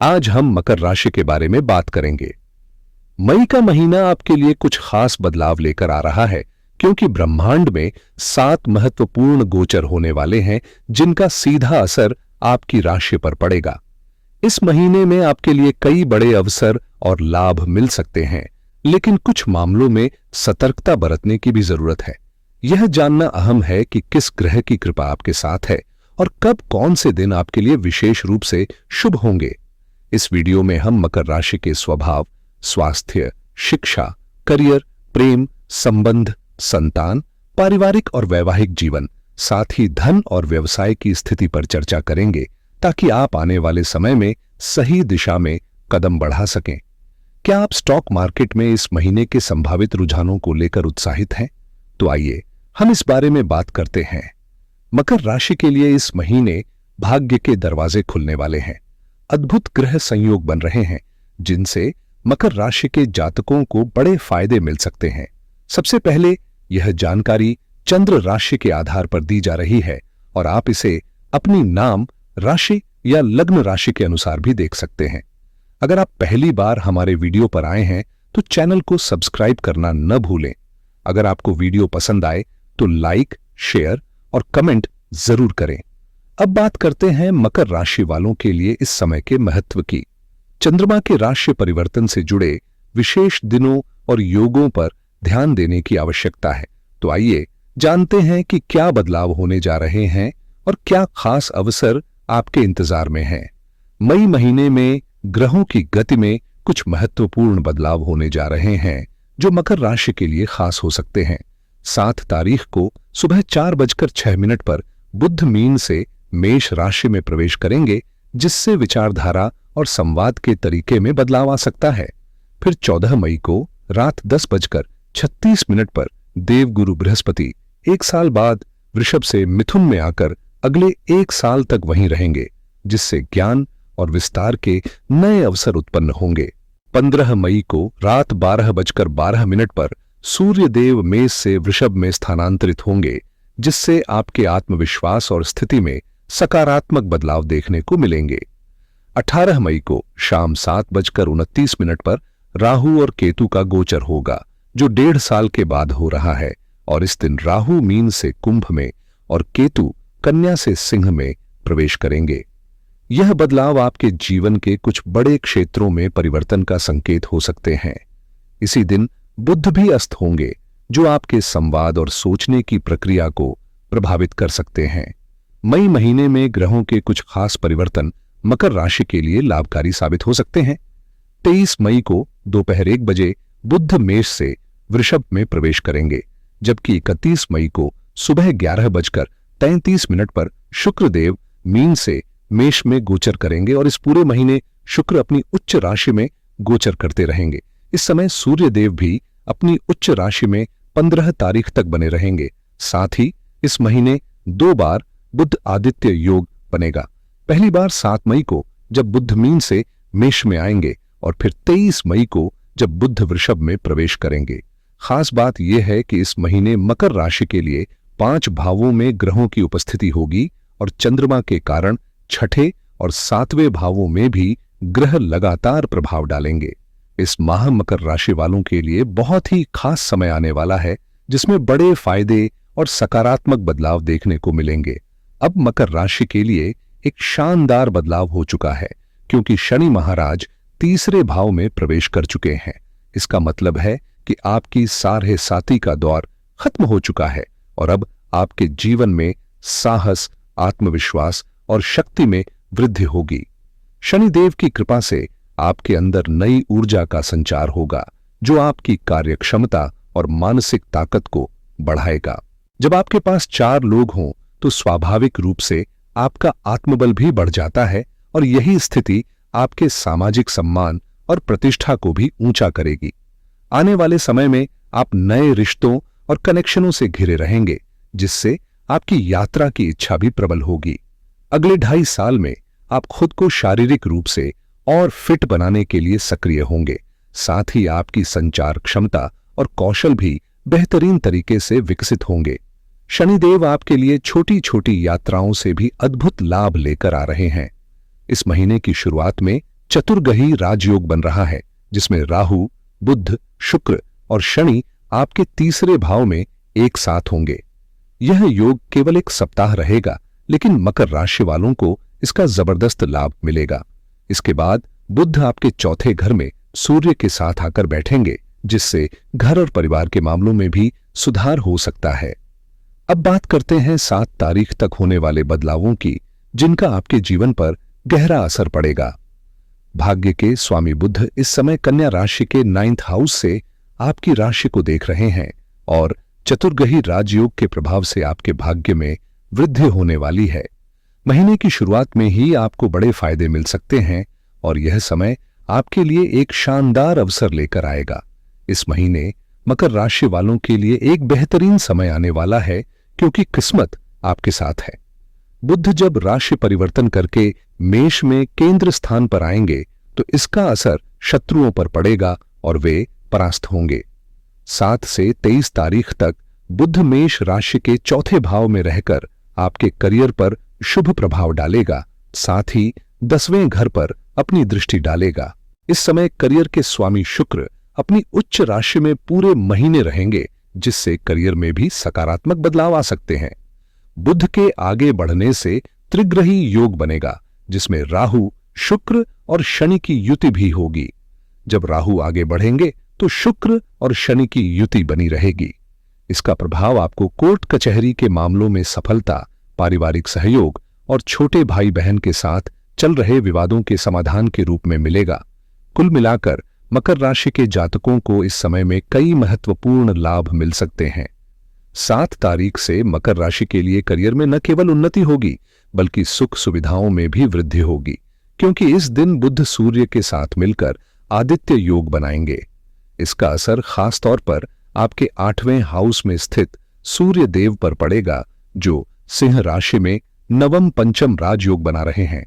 आज हम मकर राशि के बारे में बात करेंगे। मई का महीना आपके लिए कुछ खास बदलाव लेकर आ रहा है, क्योंकि ब्रह्मांड में 7 महत्वपूर्ण गोचर होने वाले हैं, जिनका सीधा असर आपकी राशि पर पड़ेगा। इस महीने में आपके लिए कई बड़े अवसर और लाभ मिल सकते हैं, लेकिन कुछ मामलों में सतर्कता बरतने की भी जरूरत है। यह जानना अहम है कि किस ग्रह की कृपा आपके साथ है और कब कौन से दिन आपके लिए विशेष रूप से शुभ होंगे। इस वीडियो में हम मकर राशि के स्वभाव, स्वास्थ्य, शिक्षा, करियर, प्रेम, संबंध, संतान, पारिवारिक और वैवाहिक जीवन, साथ ही धन और व्यवसाय की स्थिति पर चर्चा करेंगे, ताकि आप आने वाले समय में सही दिशा में कदम बढ़ा सकें। क्या आप स्टॉक मार्केट में इस महीने के संभावित रुझानों को लेकर उत्साहित हैं? तो आइए हम इस बारे में बात करते हैं। मकर राशि के लिए इस महीने भाग्य के दरवाजे खुलने वाले हैं। अद्भुत ग्रह संयोग बन रहे हैं, जिनसे मकर राशि के जातकों को बड़े फायदे मिल सकते हैं। सबसे पहले यह जानकारी चंद्र राशि के आधार पर दी जा रही है और आप इसे अपनी नाम राशि या लग्न राशि के अनुसार भी देख सकते हैं। अगर आप पहली बार हमारे वीडियो पर आए हैं तो चैनल को सब्सक्राइब करना न भूलें। अगर आपको वीडियो पसंद आए तो लाइक, शेयर और कमेंट जरूर करें। अब बात करते हैं मकर राशि वालों के लिए इस समय के महत्व की। चंद्रमा के राशि परिवर्तन से जुड़े विशेष दिनों और योगों पर ध्यान देने की आवश्यकता है। तो आइए जानते हैं कि क्या बदलाव होने जा रहे हैं और क्या खास अवसर आपके इंतजार में हैं। मई महीने में ग्रहों की गति में कुछ महत्वपूर्ण बदलाव होने जा रहे हैं, जो मकर राशि के लिए खास हो सकते हैं। 7 तारीख को सुबह 4:06 पर बुध मीन से मेष राशि में प्रवेश करेंगे, जिससे विचारधारा और संवाद के तरीके में बदलाव आ सकता है। फिर 14 मई को रात 10:36 पर देवगुरु बृहस्पति 1 साल बाद वृषभ से मिथुन में आकर अगले 1 साल तक वहीं रहेंगे, जिससे ज्ञान और विस्तार के नए अवसर उत्पन्न होंगे। 15 मई को रात 12:12 पर सूर्य देव मेष से वृषभ में स्थानांतरित होंगे, जिससे आपके आत्मविश्वास और स्थिति में सकारात्मक बदलाव देखने को मिलेंगे। 18 मई को शाम 7:29 पर राहु और केतु का गोचर होगा, जो 1.5 साल के बाद हो रहा है, और इस दिन राहु मीन से कुंभ में और केतु कन्या से सिंह में प्रवेश करेंगे। यह बदलाव आपके जीवन के कुछ बड़े क्षेत्रों में परिवर्तन का संकेत हो सकते हैं। इसी दिन बुध भी अस्त होंगे, जो आपके संवाद और सोचने की प्रक्रिया को प्रभावित कर सकते हैं। मई महीने में ग्रहों के कुछ खास परिवर्तन मकर राशि के लिए लाभकारी साबित हो सकते हैं। 23 मई को दोपहर 1 बजे बुध मेष से वृषभ में प्रवेश करेंगे, जबकि 31 मई को सुबह 11:33 पर शुक्रदेव मीन से मेष में गोचर करेंगे और इस पूरे महीने शुक्र अपनी उच्च राशि में गोचर करते रहेंगे। इस समय सूर्यदेव भी अपनी उच्च राशि में 15 तारीख तक बने रहेंगे। साथ ही इस महीने 2 बार बुध आदित्य योग बनेगा। पहली बार 7 मई को जब बुध मीन से मेष में आएंगे और फिर 23 मई को जब बुध वृषभ में प्रवेश करेंगे। खास बात यह है कि इस महीने मकर राशि के लिए 5 भावों में ग्रहों की उपस्थिति होगी और चंद्रमा के कारण 6ठे और 7वें भावों में भी ग्रह लगातार प्रभाव डालेंगे। इस माह मकर राशि वालों के लिए बहुत ही खास समय आने वाला है, जिसमें बड़े फायदे और सकारात्मक बदलाव देखने को मिलेंगे। अब मकर राशि के लिए एक शानदार बदलाव हो चुका है, क्योंकि शनि महाराज 3रे भाव में प्रवेश कर चुके हैं। इसका मतलब है कि आपकी साढ़े साती का दौर खत्म हो चुका है और अब आपके जीवन में साहस, आत्मविश्वास और शक्ति में वृद्धि होगी। शनिदेव की कृपा से आपके अंदर नई ऊर्जा का संचार होगा, जो आपकी कार्यक्षमता और मानसिक ताकत को बढ़ाएगा। जब आपके पास 4 लोग हों तो स्वाभाविक रूप से आपका आत्मबल भी बढ़ जाता है और यही स्थिति आपके सामाजिक सम्मान और प्रतिष्ठा को भी ऊंचा करेगी। आने वाले समय में आप नए रिश्तों और कनेक्शनों से घिरे रहेंगे, जिससे आपकी यात्रा की इच्छा भी प्रबल होगी। अगले 2.5 साल में आप खुद को शारीरिक रूप से और फिट बनाने के लिए सक्रिय होंगे। साथ ही आपकी संचार क्षमता और कौशल भी बेहतरीन तरीके से विकसित होंगे। शनिदेव आपके लिए छोटी छोटी यात्राओं से भी अद्भुत लाभ लेकर आ रहे हैं। इस महीने की शुरुआत में चतुर्ग्रही राजयोग बन रहा है, जिसमें राहु, बुध, शुक्र और शनि आपके तीसरे भाव में एक साथ होंगे। यह योग केवल एक सप्ताह रहेगा, लेकिन मकर राशि वालों को इसका जबरदस्त लाभ मिलेगा। इसके बाद बुध आपके चौथे घर में सूर्य के साथ आकर बैठेंगे, जिससे घर और परिवार के मामलों में भी सुधार हो सकता है। अब बात करते हैं 7 तारीख तक होने वाले बदलावों की, जिनका आपके जीवन पर गहरा असर पड़ेगा। भाग्य के स्वामी बुध इस समय कन्या राशि के 9th हाउस से आपकी राशि को देख रहे हैं और चतुर्ग्रही राजयोग के प्रभाव से आपके भाग्य में वृद्धि होने वाली है। महीने की शुरुआत में ही आपको बड़े फायदे मिल सकते हैं और यह समय आपके लिए एक शानदार अवसर लेकर आएगा। इस महीने मकर राशि वालों के लिए एक बेहतरीन समय आने वाला है, क्योंकि किस्मत आपके साथ है। बुध जब राशि परिवर्तन करके मेष में केंद्र स्थान पर आएंगे तो इसका असर शत्रुओं पर पड़ेगा और वे परास्त होंगे। 7 से 23 तारीख तक बुध मेष राशि के चौथे भाव में रहकर आपके करियर पर शुभ प्रभाव डालेगा, साथ ही 10वें घर पर अपनी दृष्टि डालेगा। इस समय करियर के स्वामी शुक्र अपनी उच्च राशि में पूरे महीने रहेंगे, जिससे करियर में भी सकारात्मक बदलाव आ सकते हैं। बुध के आगे बढ़ने से त्रिग्रही योग बनेगा, जिसमें राहु, शुक्र और शनि की युति भी होगी। जब राहु आगे बढ़ेंगे तो शुक्र और शनि की युति बनी रहेगी। इसका प्रभाव आपको कोर्ट कचहरी के मामलों में सफलता, पारिवारिक सहयोग और छोटे भाई बहन के साथ चल रहे विवादों के समाधान के रूप में मिलेगा। कुल मिलाकर मकर राशि के जातकों को इस समय में कई महत्वपूर्ण लाभ मिल सकते हैं। 7 तारीख से मकर राशि के लिए करियर में न केवल उन्नति होगी, बल्कि सुख सुविधाओं में भी वृद्धि होगी, क्योंकि इस दिन बुध सूर्य के साथ मिलकर आदित्य योग बनाएंगे। इसका असर खास तौर पर आपके 8वें हाउस में स्थित सूर्य देव पर पड़ेगा, जो सिंह राशि में नवम पंचम राजयोग बना रहे हैं।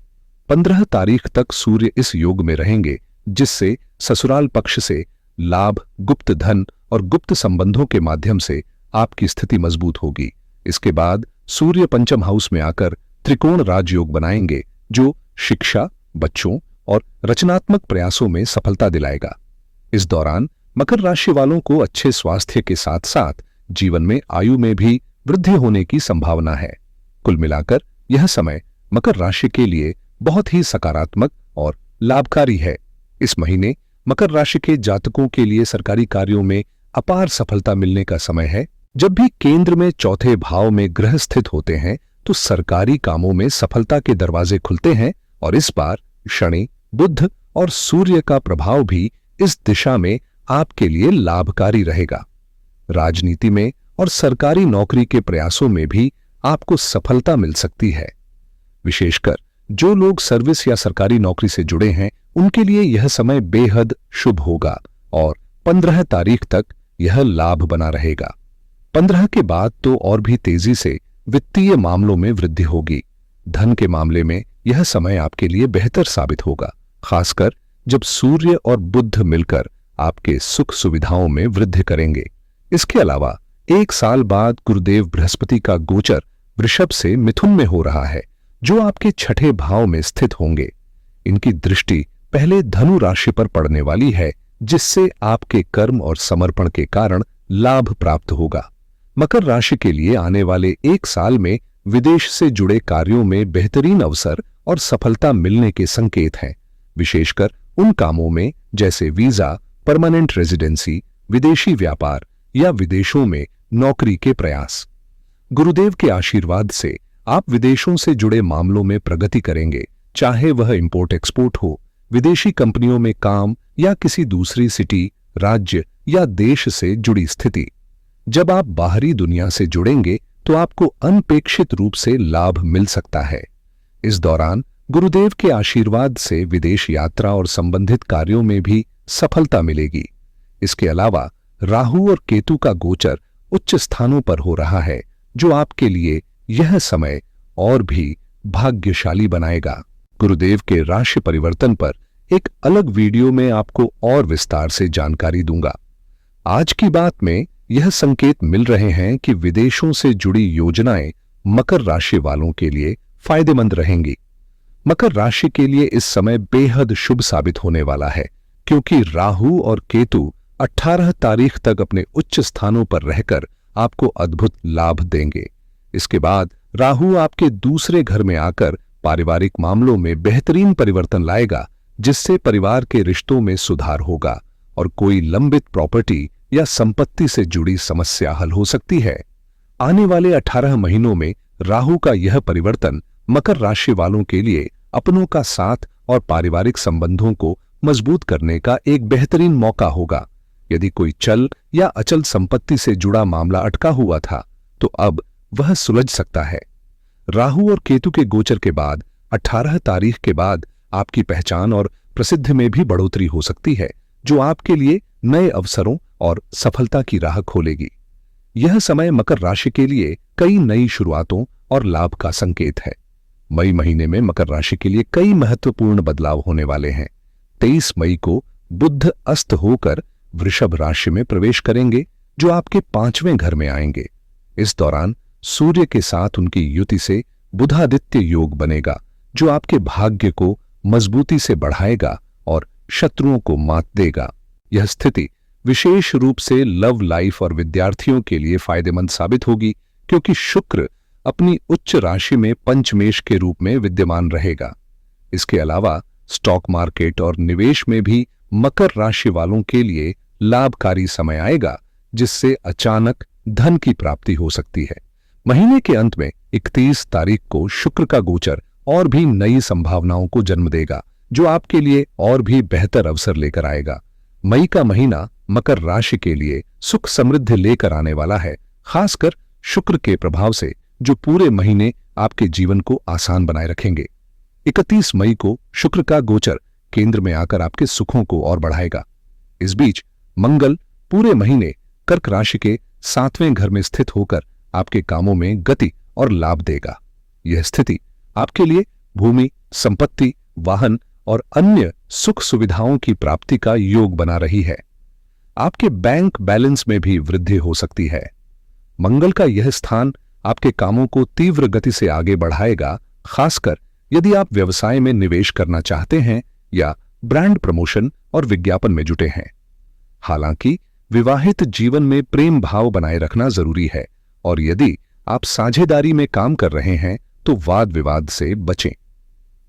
15 तारीख तक सूर्य इस योग में रहेंगे, जिससे ससुराल पक्ष से लाभ, गुप्त धन और गुप्त संबंधों के माध्यम से आपकी स्थिति मजबूत होगी। इसके बाद सूर्य पंचम हाउस में आकर त्रिकोण राजयोग बनाएंगे, जो शिक्षा, बच्चों और रचनात्मक प्रयासों में सफलता दिलाएगा। इस दौरान मकर राशि वालों को अच्छे स्वास्थ्य के साथ साथ जीवन में आयु में भी वृद्धि होने की संभावना है। कुल मिलाकर यह समय मकर राशि के लिए बहुत ही सकारात्मक और लाभकारी है। इस महीने मकर राशि के जातकों के लिए सरकारी कार्यों में अपार सफलता मिलने का समय है। जब भी केंद्र में चौथे भाव में ग्रह स्थित होते हैं तो सरकारी कामों में सफलता के दरवाजे खुलते हैं और इस बार शनि, बुध और सूर्य का प्रभाव भी इस दिशा में आपके लिए लाभकारी रहेगा। राजनीति में और सरकारी नौकरी के प्रयासों में भी आपको सफलता मिल सकती है। विशेषकर जो लोग सर्विस या सरकारी नौकरी से जुड़े हैं, उनके लिए यह समय बेहद शुभ होगा और 15 तारीख तक यह लाभ बना रहेगा। 15 के बाद तो और भी तेजी से वित्तीय मामलों में वृद्धि होगी। धन के मामले में यह समय आपके लिए बेहतर साबित होगा, खासकर जब सूर्य और बुध मिलकर आपके सुख सुविधाओं में वृद्धि करेंगे। इसके अलावा 1 साल बाद गुरुदेव बृहस्पति का गोचर वृषभ से मिथुन में हो रहा है, जो आपके 6ठे भाव में स्थित होंगे। इनकी दृष्टि पहले धनु राशि पर पड़ने वाली है, जिससे आपके कर्म और समर्पण के कारण लाभ प्राप्त होगा। मकर राशि के लिए आने वाले 1 साल में विदेश से जुड़े कार्यों में बेहतरीन अवसर और सफलता मिलने के संकेत हैं, विशेषकर उन कामों में जैसे वीजा, परमानेंट रेजिडेंसी, विदेशी व्यापार या विदेशों में नौकरी के प्रयास। गुरुदेव के आशीर्वाद से आप विदेशों से जुड़े मामलों में प्रगति करेंगे, चाहे वह इंपोर्ट एक्सपोर्ट हो, विदेशी कंपनियों में काम या किसी दूसरी सिटी, राज्य या देश से जुड़ी स्थिति। जब आप बाहरी दुनिया से जुड़ेंगे तो आपको अनपेक्षित रूप से लाभ मिल सकता है। इस दौरान गुरुदेव के आशीर्वाद से विदेश यात्रा और संबंधित कार्यों में भी सफलता मिलेगी। इसके अलावा राहु और केतु का गोचर उच्च स्थानों पर हो रहा है, जो आपके लिए यह समय और भी भाग्यशाली बनाएगा। गुरुदेव के राशि परिवर्तन पर एक अलग वीडियो में आपको और विस्तार से जानकारी दूंगा। आज की बात में यह संकेत मिल रहे हैं कि विदेशों से जुड़ी योजनाएं मकर राशि वालों के लिए फायदेमंद रहेंगी। मकर राशि के लिए इस समय बेहद शुभ साबित होने वाला है, क्योंकि राहु और केतु 18 तारीख तक अपने उच्च स्थानों पर रहकर आपको अद्भुत लाभ देंगे। इसके बाद राहु आपके दूसरे घर में आकर पारिवारिक मामलों में बेहतरीन परिवर्तन लाएगा, जिससे परिवार के रिश्तों में सुधार होगा और कोई लंबित प्रॉपर्टी या संपत्ति से जुड़ी समस्या हल हो सकती है। आने वाले 18 महीनों में राहु का यह परिवर्तन मकर राशि वालों के लिए अपनों का साथ और पारिवारिक संबंधों को मजबूत करने का एक बेहतरीन मौका होगा। यदि कोई चल या अचल संपत्ति से जुड़ा मामला अटका हुआ था, तो अब वह सुलझ सकता है। राहु और केतु के गोचर के बाद 18 तारीख के बाद आपकी पहचान और प्रसिद्धि में भी बढ़ोतरी हो सकती है, जो आपके लिए नए अवसरों और सफलता की राह खोलेगी। यह समय मकर राशि के लिए कई नई शुरुआतों और लाभ का संकेत है। मई महीने में मकर राशि के लिए कई महत्वपूर्ण बदलाव होने वाले हैं। 23 मई को बुध अस्त होकर वृषभ राशि में प्रवेश करेंगे, जो आपके 5वें घर में आएंगे। इस दौरान सूर्य के साथ उनकी युति से बुधादित्य योग बनेगा, जो आपके भाग्य को मजबूती से बढ़ाएगा और शत्रुओं को मात देगा। यह स्थिति विशेष रूप से लव लाइफ और विद्यार्थियों के लिए फायदेमंद साबित होगी, क्योंकि शुक्र अपनी उच्च राशि में पंचमेश के रूप में विद्यमान रहेगा। इसके अलावा स्टॉक मार्केट और निवेश में भी मकर राशि वालों के लिए लाभकारी समय आएगा, जिससे अचानक धन की प्राप्ति हो सकती है। महीने के अंत में 31 तारीख को शुक्र का गोचर और भी नई संभावनाओं को जन्म देगा, जो आपके लिए और भी बेहतर अवसर लेकर आएगा। मई का महीना मकर राशि के लिए सुख समृद्धि लेकर आने वाला है, खासकर शुक्र के प्रभाव से, जो पूरे महीने आपके जीवन को आसान बनाए रखेंगे। 31 मई को शुक्र का गोचर केंद्र में आकर आपके सुखों को और बढ़ाएगा। इस बीच मंगल पूरे महीने कर्क राशि के 7वें घर में स्थित होकर आपके कामों में गति और लाभ देगा। यह स्थिति आपके लिए भूमि, संपत्ति, वाहन और अन्य सुख सुविधाओं की प्राप्ति का योग बना रही है। आपके बैंक बैलेंस में भी वृद्धि हो सकती है। मंगल का यह स्थान आपके कामों को तीव्र गति से आगे बढ़ाएगा, खासकर यदि आप व्यवसाय में निवेश करना चाहते हैं या ब्रांड प्रमोशन और विज्ञापन में जुटे हैं। हालांकि विवाहित जीवन में प्रेम भाव बनाए रखना जरूरी है, और यदि आप साझेदारी में काम कर रहे हैं तो वाद विवाद से बचें।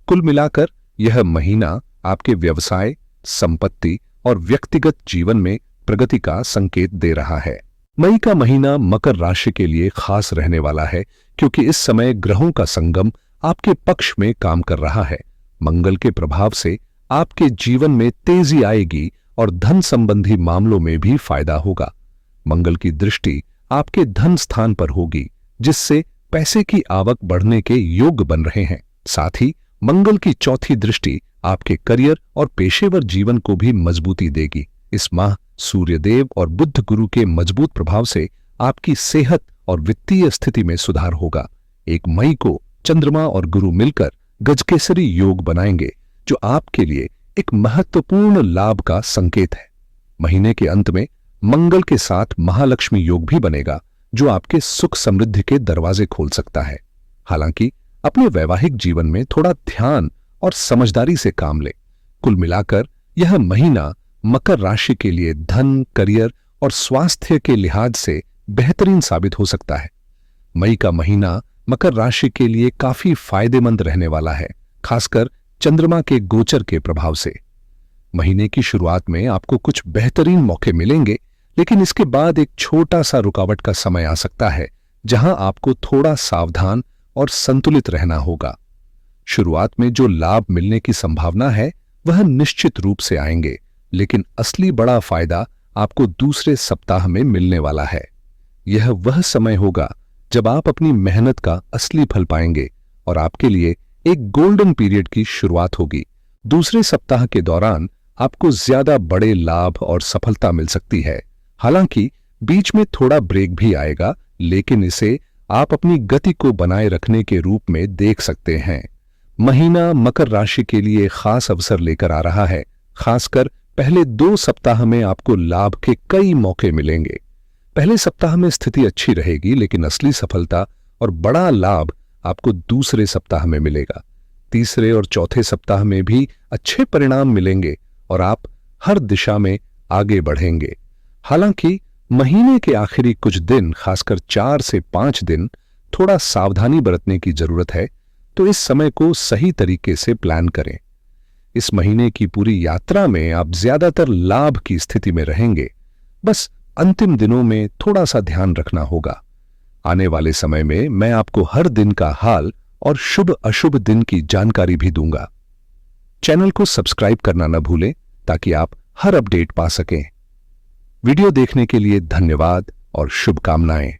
कुल मिलाकर यह महीना आपके व्यवसाय, संपत्ति और व्यक्तिगत जीवन में प्रगति का संकेत दे रहा है। मई का महीना मकर राशि के लिए खास रहने वाला है, क्योंकि इस समय ग्रहों का संगम आपके पक्ष में काम कर रहा है। मंगल के प्रभाव से आपके जीवन में तेजी आएगी और धन संबंधी मामलों में भी फायदा होगा। मंगल की दृष्टि आपके धन स्थान पर होगी, जिससे पैसे की आवक बढ़ने के योग बन रहे हैं। साथ ही मंगल की चौथी दृष्टि आपके करियर और पेशेवर जीवन को भी मजबूती देगी। इस माह सूर्यदेव और बुध गुरु के मजबूत प्रभाव से आपकी सेहत और वित्तीय स्थिति में सुधार होगा। 1 मई को चंद्रमा और गुरु मिलकर गजकेसरी योग बनाएंगे, जो आपके लिए एक महत्वपूर्ण लाभ का संकेत है। महीने के अंत में मंगल के साथ महालक्ष्मी योग भी बनेगा, जो आपके सुख समृद्धि के दरवाजे खोल सकता है। हालांकि अपने वैवाहिक जीवन में थोड़ा ध्यान और समझदारी से काम लें। कुल मिलाकर यह महीना मकर राशि के लिए धन, करियर और स्वास्थ्य के लिहाज से बेहतरीन साबित हो सकता है। मई का महीना मकर राशि के लिए काफी फायदेमंद रहने वाला है, खासकर चंद्रमा के गोचर के प्रभाव से। महीने की शुरुआत में आपको कुछ बेहतरीन मौके मिलेंगे, लेकिन इसके बाद एक छोटा सा रुकावट का समय आ सकता है, जहां आपको थोड़ा सावधान और संतुलित रहना होगा। शुरुआत में जो लाभ मिलने की संभावना है, वह निश्चित रूप से आएंगे, लेकिन असली बड़ा फायदा आपको दूसरे सप्ताह में मिलने वाला है। यह वह समय होगा जब आप अपनी मेहनत का असली फल पाएंगे और आपके लिए एक गोल्डन पीरियड की शुरुआत होगी। दूसरे सप्ताह के दौरान आपको ज्यादा बड़े लाभ और सफलता मिल सकती है। हालांकि बीच में थोड़ा ब्रेक भी आएगा, लेकिन इसे आप अपनी गति को बनाए रखने के रूप में देख सकते हैं। महीना मकर राशि के लिए खास अवसर लेकर आ रहा है। खासकर पहले 2 सप्ताह में आपको लाभ के कई मौके मिलेंगे। पहले सप्ताह में स्थिति अच्छी रहेगी, लेकिन असली सफलता और बड़ा लाभ आपको दूसरे सप्ताह में मिलेगा। तीसरे और चौथे सप्ताह में भी अच्छे परिणाम मिलेंगे और आप हर दिशा में आगे बढ़ेंगे। हालांकि महीने के आखिरी कुछ दिन, खासकर 4 से 5 दिन, थोड़ा सावधानी बरतने की जरूरत है, तो इस समय को सही तरीके से प्लान करें। इस महीने की पूरी यात्रा में आप ज्यादातर लाभ की स्थिति में रहेंगे, बस अंतिम दिनों में थोड़ा सा ध्यान रखना होगा। आने वाले समय में मैं आपको हर दिन का हाल और शुभ अशुभ दिन की जानकारी भी दूंगा। चैनल को सब्सक्राइब करना न भूलें ताकि आप हर अपडेट पा सकें। वीडियो देखने के लिए धन्यवाद और शुभकामनाएं।